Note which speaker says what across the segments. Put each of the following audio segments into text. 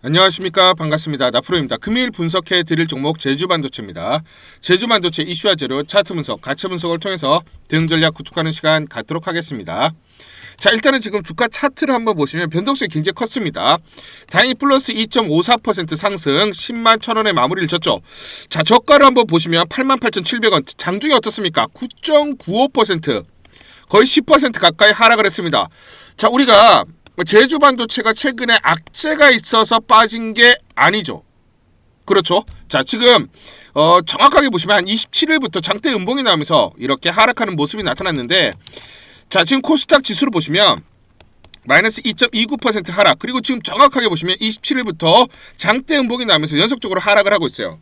Speaker 1: 안녕하십니까, 반갑습니다. 나프로입니다. 금일 분석해 드릴 종목 제주반도체입니다. 제주반도체 이슈와 재료, 차트 분석, 가치 분석을 통해서 대응 전략 구축하는 시간 갖도록 하겠습니다. 자, 일단은 지금 주가 차트를 한번 보시면 변동성이 굉장히 컸습니다. 다행히 플러스 2.54% 상승 10만 1,000원에 마무리를 졌죠. 자, 저가를 한번 보시면 88,700원, 장중에 어떻습니까? 9.95%, 거의 10% 가까이 하락을 했습니다. 자, 우리가 제주반도체가 최근에 악재가 있어서 빠진 게 아니죠. 그렇죠. 자, 지금 정확하게 보시면 한 27일부터 장대 음봉이 나오면서 이렇게 하락하는 모습이 나타났는데, 자, 지금 코스닥 지수를 보시면 마이너스 2.29% 하락, 그리고 지금 정확하게 보시면 27일부터 장대 음봉이 나오면서 연속적으로 하락을 하고 있어요.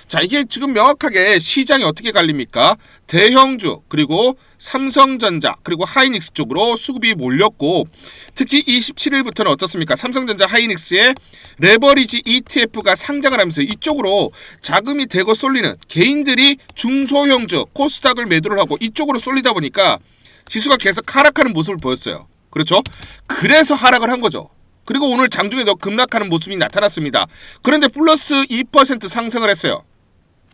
Speaker 1: 자, 이게 지금 명확하게 시장이 어떻게 갈립니까? 대형주, 그리고 삼성전자, 그리고 하이닉스 쪽으로 수급이 몰렸고, 특히 27일부터는 어떻습니까? 삼성전자, 하이닉스의 레버리지 ETF가 상장을 하면서 이쪽으로 자금이 대거 쏠리는, 개인들이 중소형주, 코스닥을 매도를 하고 이쪽으로 쏠리다 보니까 지수가 계속 하락하는 모습을 보였어요. 그렇죠? 그래서 하락을 한 거죠. 그리고 오늘 장중에 더 급락하는 모습이 나타났습니다. 그런데 플러스 2% 상승을 했어요.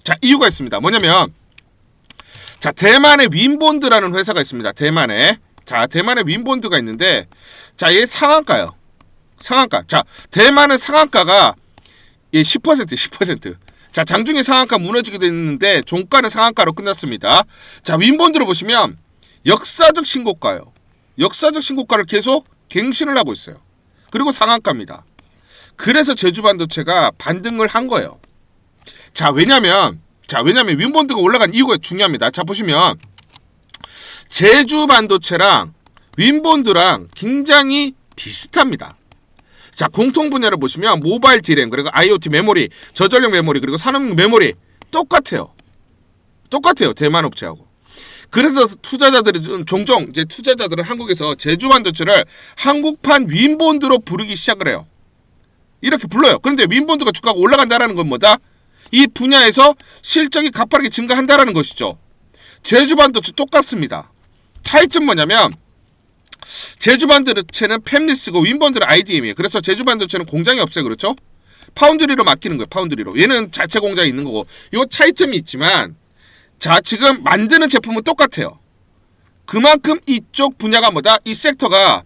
Speaker 1: 자, 이유가 있습니다. 뭐냐면, 자, 대만의 윈본드라는 회사가 있습니다. 대만의 윈본드가 있는데, 자, 얘 상한가요. 상한가. 자, 대만의 상한가가 10%. 자, 장중에 상한가 무너지게 됐는데 종가는 상한가로 끝났습니다. 자, 윈본드를 보시면 역사적 신고가요. 역사적 신고가를 계속 갱신을 하고 있어요. 그리고 상한가입니다. 그래서 제주반도체가 반등을 한 거예요. 자, 왜냐면 윈본드가 올라간 이유가 중요합니다. 자, 보시면 제주반도체랑 윈본드랑 굉장히 비슷합니다. 자, 공통 분야를 보시면 모바일 디램, 그리고 IoT 메모리, 저전력 메모리, 그리고 산업 메모리 똑같아요. 대만 업체하고. 그래서 투자자들이 종종 이제 투자자들은 한국에서 제주반도체를 한국판 윈본드로 부르기 시작을 해요. 이렇게 불러요. 그런데 윈본드가 주가가 올라간다라는 건 뭐다? 이 분야에서 실적이 가파르게 증가한다라는 것이죠. 제주반도체 똑같습니다. 차이점 뭐냐면, 제주반도체는 팹리스고 윈본드는 IDM이에요. 그래서 제주반도체는 공장이 없어요. 그렇죠? 파운드리로 맡기는 거예요. 파운드리로. 얘는 자체 공장이 있는 거고. 요 차이점이 있지만, 자, 지금 만드는 제품은 똑같아요. 그만큼 이쪽 분야가 뭐다? 이 섹터가,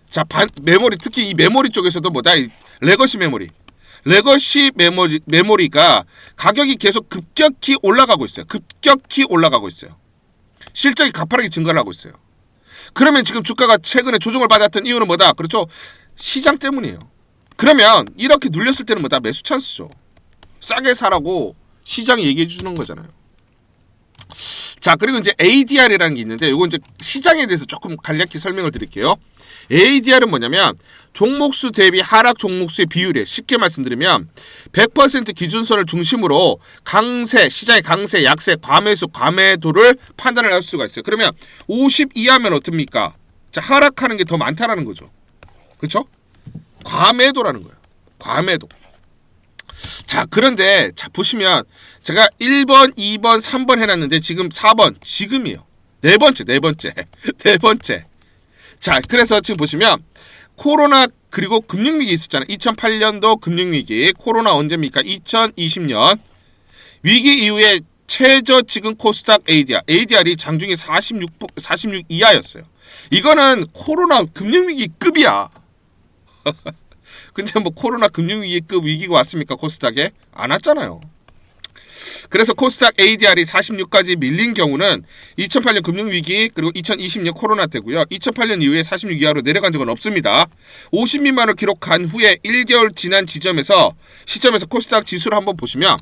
Speaker 1: 자, 메모리, 특히 이 메모리 쪽에서도 뭐다? 이 레거시 메모리가 가격이 계속 급격히 올라가고 있어요. 실적이 가파르게 증가를 하고 있어요. 그러면 지금 주가가 최근에 조정을 받았던 이유는 뭐다? 그렇죠? 시장 때문이에요. 그러면 이렇게 눌렸을 때는 뭐다? 매수 찬스죠. 싸게 사라고 시장이 얘기해 주는 거잖아요. 자, 그리고 이제 ADR이라는 게 있는데, 이거 이제 시장에 대해서 조금 간략히 설명을 드릴게요. ADR은 뭐냐면 종목수 대비 하락 종목수의 비율이에요. 쉽게 말씀드리면 100% 기준선을 중심으로 시장의 강세, 약세, 과매수, 과매도를 판단을 할 수가 있어요. 그러면 50 이하면 어떻습니까? 자, 하락하는 게 더 많다라는 거죠. 그렇죠? 과매도라는 거예요. 과매도. 자, 그런데 자, 보시면 제가 1번, 2번, 3번 해놨는데 지금 4번, 지금이에요. 네 번째. 자, 그래서 지금 보시면 코로나, 그리고 금융위기 있었잖아요. 2008년도 금융위기. 코로나 언제입니까? 2020년. 위기 이후에 최저 지금 코스닥 ADR이 장중에 46 이하였어요. 이거는 코로나 금융위기급이야. 근데 뭐 코로나 금융위기급 위기가 왔습니까? 코스닥에? 안 왔잖아요. 그래서 코스닥 ADR이 46까지 밀린 경우는 2008년 금융위기, 그리고 2020년 코로나 때고요. 2008년 이후에 46 이하로 내려간 적은 없습니다. 50 미만을 기록한 후에 1개월 지난 시점에서 코스닥 지수를 한번 보시면,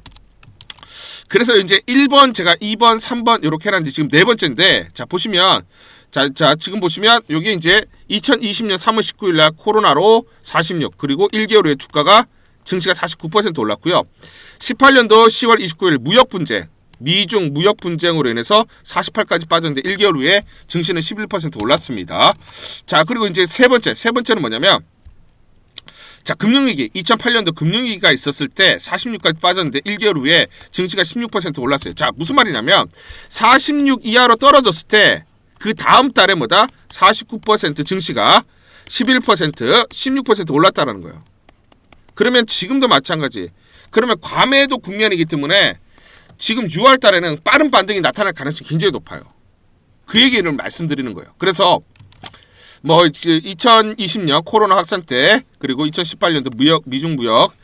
Speaker 1: 그래서 이제 1번, 제가 2번, 3번 이렇게 해놨는데 지금 네 번째인데, 자, 보시면 자, 지금 보시면 여기 이제 2020년 3월 19일 날 코로나로 46, 그리고 1개월 후에 주가가 증시가 49% 올랐고요. 18년도 10월 29일 미중 무역 분쟁으로 인해서 48까지 빠졌는데 1개월 후에 증시는 11% 올랐습니다. 자, 그리고 이제 세 번째는 뭐냐면, 자, 금융위기, 2008년도 금융위기가 있었을 때 46까지 빠졌는데 1개월 후에 증시가 16% 올랐어요. 자, 무슨 말이냐면 46 이하로 떨어졌을 때 그 다음 달에 뭐다? 49% 증시가 11%, 16% 올랐다라는 거예요. 그러면 지금도 마찬가지. 그러면 과매도 국면이기 때문에 지금 6월 달에는 빠른 반등이 나타날 가능성이 굉장히 높아요. 그 얘기를 말씀드리는 거예요. 그래서 뭐 2020년 코로나 확산 때 그리고 2018년도 미중 무역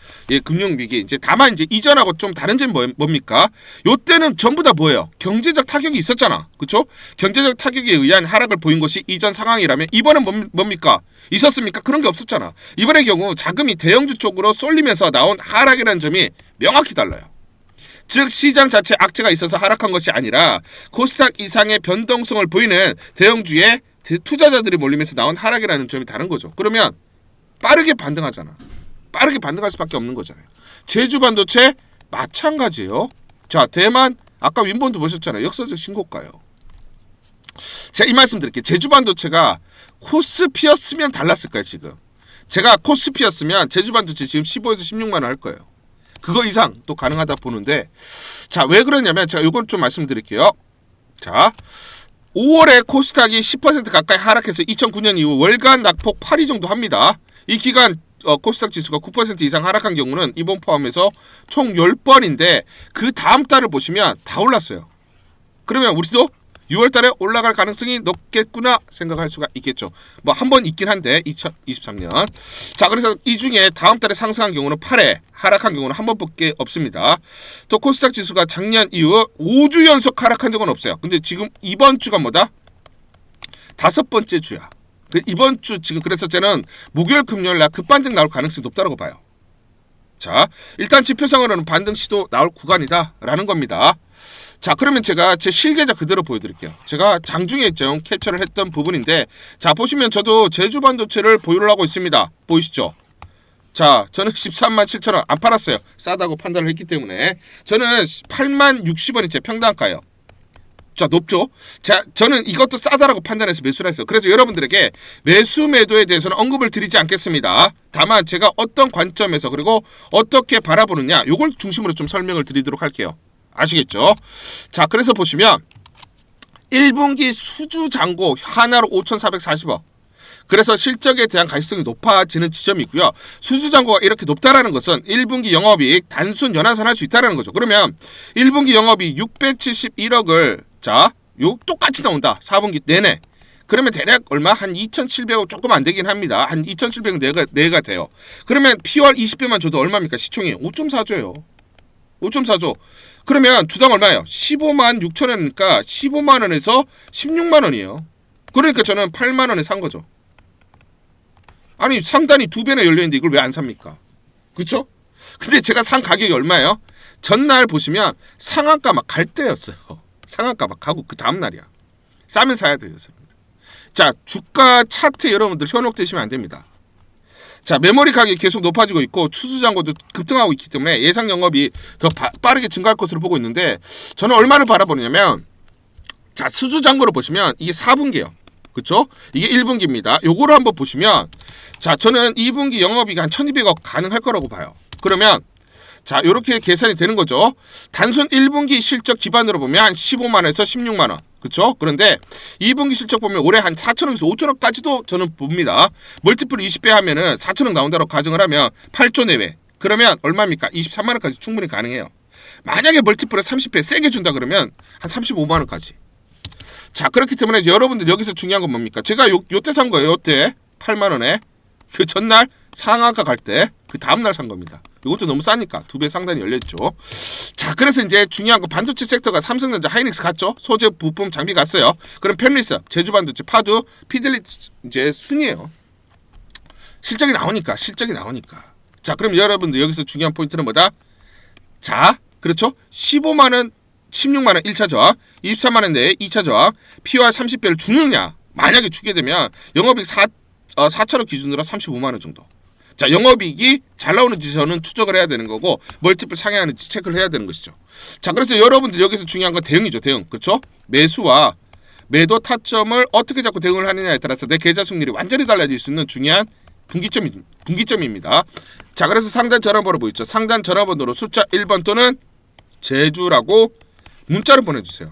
Speaker 1: 금융 위기 이제 다만 이제 이전하고 좀 다른 점이 뭡니까? 요때는 전부 다 뭐예요? 경제적 타격이 있었잖아. 그렇죠? 경제적 타격에 의한 하락을 보인 것이 이전 상황이라면 이번엔 뭡니까? 있었습니까? 그런 게 없었잖아. 이번의 경우 자금이 대형주 쪽으로 쏠리면서 나온 하락이라는 점이 명확히 달라요. 즉 시장 자체 악재가 있어서 하락한 것이 아니라 코스닥 이상의 변동성을 보이는 대형주의 투자자들이 몰리면서 나온 하락이라는 점이 다른 거죠. 그러면 빠르게 반등하잖아. 빠르게 반등할 수밖에 없는 거잖아요. 제주 반도체 마찬가지예요. 자, 대만 아까 윈본도 보셨잖아요. 역사적 신고가요. 제가 이 말씀 드릴게요. 제주 반도체가 코스피였으면 달랐을까요, 지금? 제가 코스피였으면 제주 반도체 지금 15에서 16만 원 할 거예요. 그거 이상 또 가능하다 보는데, 자, 왜 그러냐면 제가 이건 좀 말씀드릴게요. 자, 5월에 코스닥이 10% 가까이 하락해서 2009년 이후 월간 낙폭 8위 정도 합니다. 이 기간 코스닥 지수가 9% 이상 하락한 경우는 이번 포함해서 총 10번인데 그 다음 달을 보시면 다 올랐어요. 그러면 우리도 6월 달에 올라갈 가능성이 높겠구나 생각할 수가 있겠죠. 뭐 한 번 있긴 한데 2023년. 자, 그래서 이 중에 다음 달에 상승한 경우는 8회, 하락한 경우는 한 번밖에 없습니다. 또 코스닥 지수가 작년 이후 5주 연속 하락한 적은 없어요. 근데 지금 이번 주가 뭐다? 5번째 주야. 이번 주 지금 그래서 저는 목요일 금요일 날 급반등 나올 가능성이 높다고 봐요. 자, 일단 지표상으로는 반등 시도 나올 구간이다라는 겁니다. 자, 그러면 제가 제 실계좌 그대로 보여드릴게요. 제가 장중에 좀 캡처를 했던 부분인데, 자, 보시면 저도 제주 반도체를 보유를 하고 있습니다. 보이시죠? 자, 저는 13만 7천 원 안 팔았어요. 싸다고 판단을 했기 때문에. 저는 8만 60원이 제 평단가예요. 자, 높죠? 자, 저는 이것도 싸다라고 판단해서 매수를 했어요. 그래서 여러분들에게 매수 매도에 대해서는 언급을 드리지 않겠습니다. 다만 제가 어떤 관점에서 그리고 어떻게 바라보느냐, 요걸 중심으로 좀 설명을 드리도록 할게요. 아시겠죠? 자, 그래서 보시면 1분기 수주 잔고 하나로 5,440억. 그래서 실적에 대한 가시성이 높아지는 지점이 있고요. 수주 잔고가 이렇게 높다라는 것은 1분기 영업이익 단순 연환산할 수 있다라는 거죠. 그러면 1분기 영업이 671억을 자, 요 똑같이 나온다. 4분기 내내. 그러면 대략 얼마? 한 2,700억 조금 안 되긴 합니다. 한 2,700억 내가 돼요. 그러면 POR 20배만 줘도 얼마입니까? 시총이 5.4조예요. 5.4조. 그러면 주당 얼마예요? 15만 6천 원이니까 15만 원에서 16만 원이에요. 그러니까 저는 8만 원에 산 거죠. 아니, 상단이 2배나 열려있는데 이걸 왜 안 삽니까? 그쵸? 근데 제가 산 가격이 얼마예요? 전날 보시면 상한가 막 갈 때였어요. 상한가 막 가고 그 다음날이야. 싸면 사야 돼요. 자, 주가 차트 여러분들 현혹되시면 안 됩니다. 자, 메모리 가격이 계속 높아지고 있고 추수잔고도 급등하고 있기 때문에 예상 영업이 더 빠르게 증가할 것으로 보고 있는데, 저는 얼마를 바라보느냐면, 자, 수주잔고를 보시면 이게 4분기예요. 그쵸? 이게 1분기입니다. 요거를 한번 보시면, 자, 저는 2분기 영업이익 한 1,200억 가능할 거라고 봐요. 그러면 자, 요렇게 계산이 되는 거죠. 단순 1분기 실적 기반으로 보면 한 15만원에서 16만원. 그쵸? 그런데 2분기 실적 보면 올해 한 4천억에서 5천억까지도 저는 봅니다. 멀티플 20배 하면은 4천억 나온다고 가정을 하면 8조 내외. 그러면 얼마입니까? 23만원까지 충분히 가능해요. 만약에 멀티플에 30배 세게 준다 그러면 한 35만원까지. 자, 그렇기 때문에 여러분들 여기서 중요한 건 뭡니까? 제가 요때 산 거예요. 요때 8만원에. 그 전날 상한가 갈 때 그 다음날 산 겁니다. 이것도 너무 싸니까 2배 상단이 열렸죠. 자, 그래서 이제 중요한 건 반도체 섹터가 삼성전자, 하이닉스 갔죠. 소재, 부품, 장비 갔어요. 그럼 팹리스, 제주반도체, 파주, 피델리티 이제 순이에요. 실적이 나오니까. 자, 그럼 여러분들 여기서 중요한 포인트는 뭐다? 자, 그렇죠. 15만원, 16만원 1차 저항, 23만원 내에 2차 저항, POR 30배를 주느냐. 만약에 주게 되면 영업이익 4천억 기준으로 35만원 정도. 자, 영업이익이 잘 나오는지 저는 추적을 해야 되는 거고, 멀티플 상향하는지 체크를 해야 되는 것이죠. 자, 그래서 여러분들 여기서 중요한 건 대응이죠. 대응. 그렇죠? 매수와 매도 타점을 어떻게 잡고 대응을 하느냐에 따라서 내 계좌 승률이 완전히 달라질 수 있는 중요한 분기점입니다. 자, 그래서 상단 전화번호 보이죠? 상단 전화번호로 숫자 1번 또는 제주라고 문자를 보내주세요.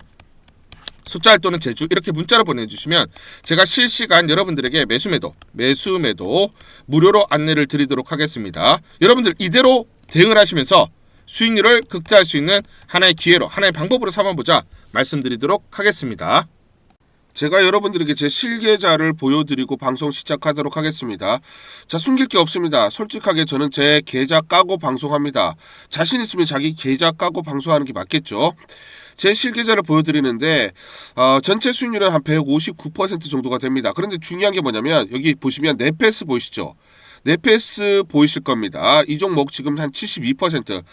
Speaker 1: 숫자 또는 제주 이렇게 문자로 보내주시면 제가 실시간 여러분들에게 매수 매도 무료로 안내를 드리도록 하겠습니다. 여러분들 이대로 대응을 하시면서 수익률을 극대화할 수 있는 하나의 기회로, 하나의 방법으로 삼아보자 말씀드리도록 하겠습니다. 제가 여러분들에게 제 실계좌를 보여드리고 방송 시작하도록 하겠습니다. 자, 숨길 게 없습니다. 솔직하게 저는 제 계좌 까고 방송합니다. 자신 있으면 자기 계좌 까고 방송하는 게 맞겠죠. 제 실계좌를 보여드리는데 전체 수익률은 한 159% 정도가 됩니다. 그런데 중요한 게 뭐냐면 여기 보시면 네페스 보이시죠? 네페스 보이실 겁니다. 이 종목 지금 한 72%,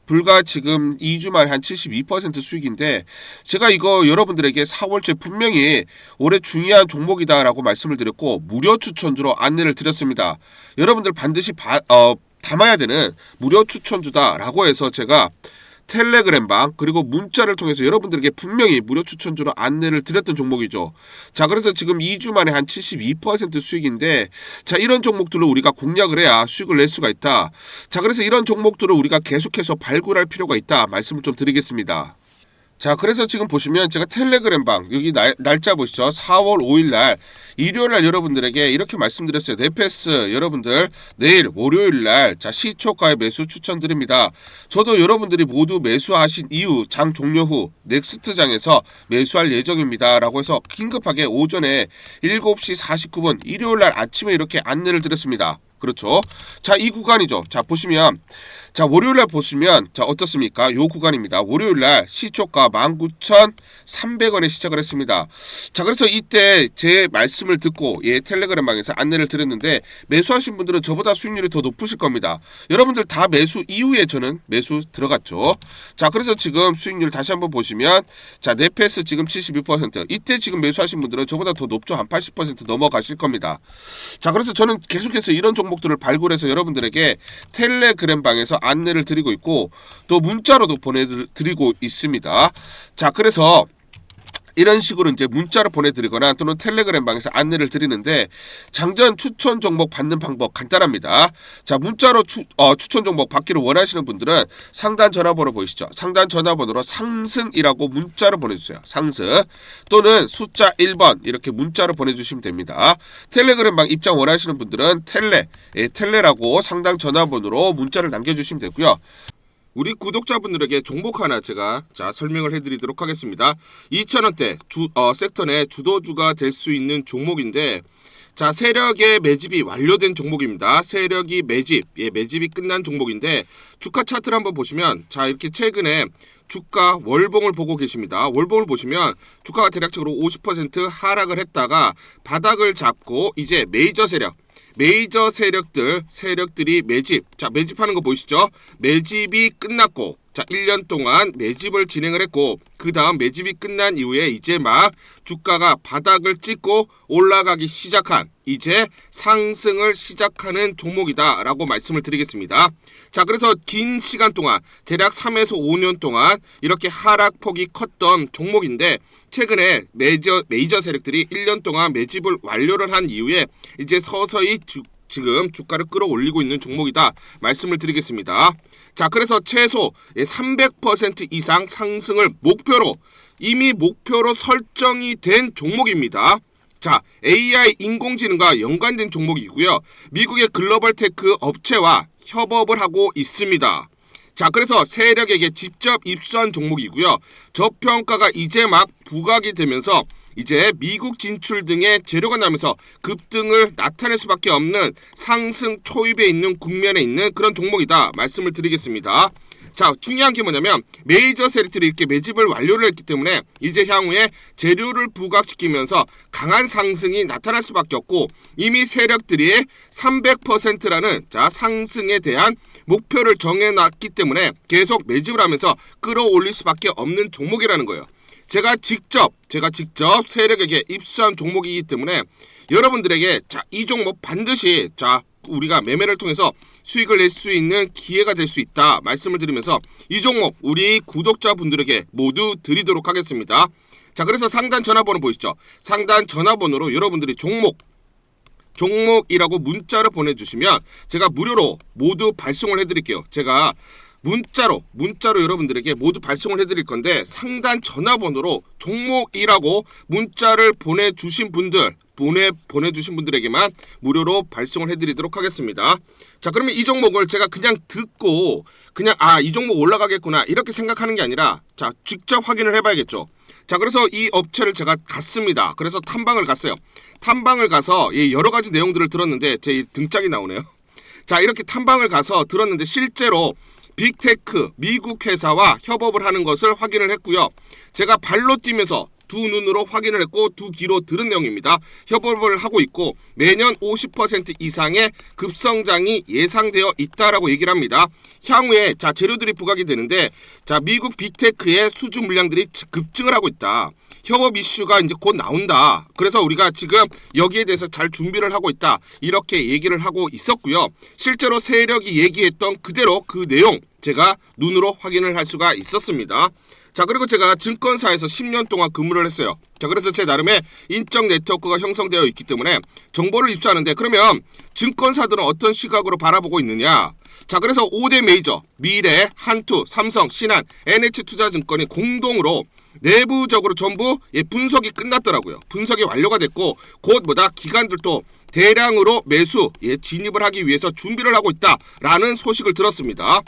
Speaker 1: 불과 지금 2주 만에 한 72% 수익인데, 제가 이거 여러분들에게 4월째 분명히 올해 중요한 종목이다라고 말씀을 드렸고 무료 추천주로 안내를 드렸습니다. 여러분들 반드시 담아야 되는 무료 추천주다라고 해서 제가 텔레그램방 그리고 문자를 통해서 여러분들에게 분명히 무료 추천주로 안내를 드렸던 종목이죠. 자, 그래서 지금 2주 만에 한 72% 수익인데, 자, 이런 종목들을 우리가 공략을 해야 수익을 낼 수가 있다. 자, 그래서 이런 종목들을 우리가 계속해서 발굴할 필요가 있다 말씀을 좀 드리겠습니다. 자, 그래서 지금 보시면 제가 텔레그램방 여기 날짜 보시죠. 4월 5일날 일요일날 여러분들에게 이렇게 말씀드렸어요. 네페스 여러분들 내일 월요일날 자 시초가의 매수 추천드립니다. 저도 여러분들이 모두 매수하신 이후 장 종료 후 넥스트장에서 매수할 예정입니다 라고 해서 긴급하게 오전에 7시 49분 일요일날 아침에 이렇게 안내를 드렸습니다. 그렇죠. 자, 이 구간이죠. 자, 보시면 자 월요일날 보시면 자 어떻습니까? 요 구간입니다. 월요일날 시초가 19,300원에 시작을 했습니다. 자, 그래서 이때 제 말씀을 듣고 텔레그램방에서 안내를 드렸는데 매수하신 분들은 저보다 수익률이 더 높으실 겁니다. 여러분들 다 매수 이후에 저는 매수 들어갔죠. 자, 그래서 지금 수익률 다시 한번 보시면 자 네페스 지금 72%, 이때 지금 매수하신 분들은 저보다 더 높죠. 한 80% 넘어가실 겁니다. 자, 그래서 저는 계속해서 이런 종목들을 발굴해서 여러분들에게 텔레그램방에서 안내를 드리고 있고 또 문자로도 보내드리고 있습니다. 자, 그래서 이런 식으로 이제 문자로 보내드리거나 또는 텔레그램방에서 안내를 드리는데 장전 추천 종목 받는 방법 간단합니다. 자, 문자로 추천 종목 받기를 원하시는 분들은 상단 전화번호 보이시죠? 상단 전화번호로 상승이라고 문자로 보내주세요. 상승 또는 숫자 1번 이렇게 문자로 보내주시면 됩니다. 텔레그램방 입장 원하시는 분들은 텔레라고 상단 전화번호로 문자를 남겨주시면 되고요. 우리 구독자분들에게 종목 하나 제가 설명을 해드리도록 하겠습니다. 2,000원대 섹터 내 주도주가 될 수 있는 종목인데 자 세력의 매집이 완료된 종목입니다. 세력이 매집이 끝난 종목인데 주가 차트를 한번 보시면 자 이렇게 최근에 주가 월봉을 보고 계십니다. 월봉을 보시면 주가가 대략적으로 50% 하락을 했다가 바닥을 잡고 이제 메이저 세력들이 매집하는 거 보이시죠? 매집이 끝났고 자 1년 동안 매집을 진행을 했고 그 다음 매집이 끝난 이후에 이제 막 주가가 바닥을 찍고 올라가기 시작한 이제 상승을 시작하는 종목이다 라고 말씀을 드리겠습니다. 자, 그래서 긴 시간 동안 대략 3에서 5년 동안 이렇게 하락폭이 컸던 종목인데 최근에 메이저 세력들이 1년 동안 매집을 완료를 한 이후에 이제 서서히 지금 주가를 끌어올리고 있는 종목이다 말씀을 드리겠습니다. 자, 그래서 최소 300% 이상 상승을 이미 목표로 설정이 된 종목입니다. 자, AI 인공지능과 연관된 종목이고요. 미국의 글로벌 테크 업체와 협업을 하고 있습니다. 자, 그래서 세력에게 직접 입수한 종목이고요. 저평가가 이제 막 부각이 되면서 이제 미국 진출 등의 재료가 나면서 급등을 나타낼 수밖에 없는 상승 초입에 있는 국면에 있는 그런 종목이다 말씀을 드리겠습니다. 자, 중요한 게 뭐냐면 메이저 세력들이 이렇게 매집을 완료를 했기 때문에 이제 향후에 재료를 부각시키면서 강한 상승이 나타날 수밖에 없고 이미 세력들이 300%라는 상승에 대한 목표를 정해놨기 때문에 계속 매집을 하면서 끌어올릴 수밖에 없는 종목이라는 거예요. 제가 직접 세력에게 입수한 종목이기 때문에 여러분들에게 이 종목 반드시 우리가 매매를 통해서 수익을 낼 수 있는 기회가 될 수 있다 말씀을 드리면서 이 종목 우리 구독자분들에게 모두 드리도록 하겠습니다. 자, 그래서 상단 전화번호 보이시죠? 상단 전화번호로 여러분들이 종목이라고 문자를 보내주시면 제가 무료로 모두 발송을 해드릴게요. 제가 문자로 여러분들에게 모두 발송을 해드릴 건데 상단 전화번호로 종목이라고 문자를 보내주신 분들에게만 무료로 발송을 해드리도록 하겠습니다. 자, 그러면 이 종목을 제가 그냥 듣고 그냥 이 종목 올라가겠구나 이렇게 생각하는 게 아니라 자, 직접 확인을 해봐야겠죠. 자, 그래서 이 업체를 제가 갔습니다. 그래서 탐방을 갔어요. 탐방을 가서 여러 가지 내용들을 들었는데 제 등짝이 나오네요. 자, 이렇게 탐방을 가서 들었는데 실제로 빅테크 미국 회사와 협업을 하는 것을 확인을 했고요. 제가 발로 뛰면서 두 눈으로 확인을 했고 두 귀로 들은 내용입니다. 협업을 하고 있고 매년 50% 이상의 급성장이 예상되어 있다라고 얘기를 합니다. 향후에 자, 재료들이 부각이 되는데 자, 미국 빅테크의 수주 물량들이 급증을 하고 있다. 협업 이슈가 이제 곧 나온다. 그래서 우리가 지금 여기에 대해서 잘 준비를 하고 있다. 이렇게 얘기를 하고 있었고요. 실제로 세력이 얘기했던 그대로 그 내용 제가 눈으로 확인을 할 수가 있었습니다. 자, 그리고 제가 증권사에서 10년 동안 근무를 했어요. 자, 그래서 제 나름의 인적 네트워크가 형성되어 있기 때문에 정보를 입수하는데 그러면 증권사들은 어떤 시각으로 바라보고 있느냐? 자, 그래서 5대 메이저 미래, 한투, 삼성, 신한, NH투자증권이 공동으로 내부적으로 전부 분석이 끝났더라고요. 분석이 완료가 됐고 곧 기관들도 대량으로 매수 진입을 하기 위해서 준비를 하고 있다라는 소식을 들었습니다.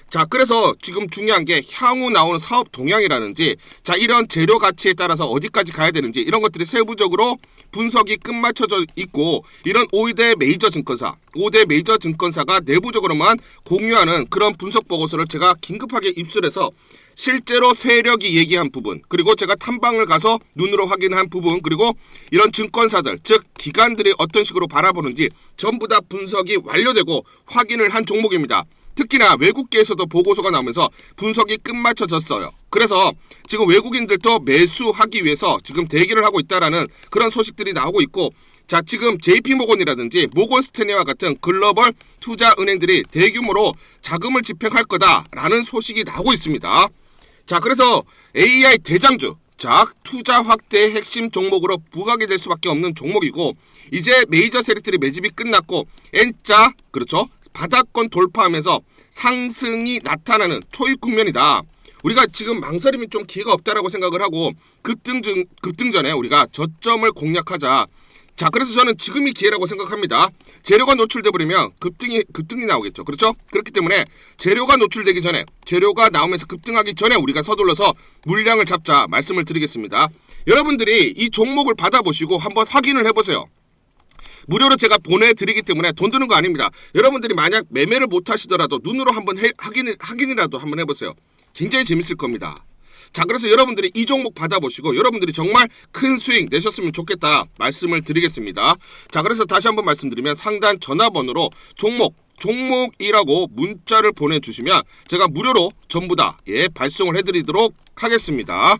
Speaker 1: 자, 그래서 지금 중요한 게 향후 나오는 사업 동향이라든지 자, 이런 재료 가치에 따라서 어디까지 가야 되는지 이런 것들이 세부적으로 분석이 끝마쳐져 있고 이런 5대 메이저 증권사가 내부적으로만 공유하는 그런 분석 보고서를 제가 긴급하게 입수해서 실제로 세력이 얘기한 부분 그리고 제가 탐방을 가서 눈으로 확인한 부분 그리고 이런 증권사들 즉 기관들이 어떤 식으로 바라보는지 전부 다 분석이 완료되고 확인을 한 종목입니다. 특히나 외국계에서도 보고서가 나오면서 분석이 끝마쳐졌어요. 그래서 지금 외국인들도 매수하기 위해서 지금 대기를 하고 있다라는 그런 소식들이 나오고 있고 자, 지금 JP모건이라든지 모건스탠리와 같은 글로벌 투자 은행들이 대규모로 자금을 집행할 거다라는 소식이 나오고 있습니다. 자, 그래서 AI 대장주 자, 투자 확대의 핵심 종목으로 부각이 될 수밖에 없는 종목이고 이제 메이저 세력들이 매집이 끝났고 N자 그렇죠? 바닥권 돌파하면서 상승이 나타나는 초입 국면이다. 우리가 지금 망설임이 좀 기회가 없다라고 생각을 하고 급등 전에 우리가 저점을 공략하자. 자, 그래서 저는 지금이 기회라고 생각합니다. 재료가 노출돼 버리면 급등이 나오겠죠. 그렇죠? 그렇기 때문에 재료가 노출되기 전에 재료가 나오면서 급등하기 전에 우리가 서둘러서 물량을 잡자 말씀을 드리겠습니다. 여러분들이 이 종목을 받아보시고 한번 확인을 해보세요. 무료로 제가 보내드리기 때문에 돈 드는 거 아닙니다. 여러분들이 만약 매매를 못 하시더라도 눈으로 한번 확인이라도 한번 해보세요. 굉장히 재밌을 겁니다. 자, 그래서 여러분들이 이 종목 받아보시고 여러분들이 정말 큰 수익 내셨으면 좋겠다 말씀을 드리겠습니다. 자, 그래서 다시 한번 말씀드리면 상단 전화번호로 종목이라고 문자를 보내주시면 제가 무료로 전부 다 발송을 해드리도록 하겠습니다.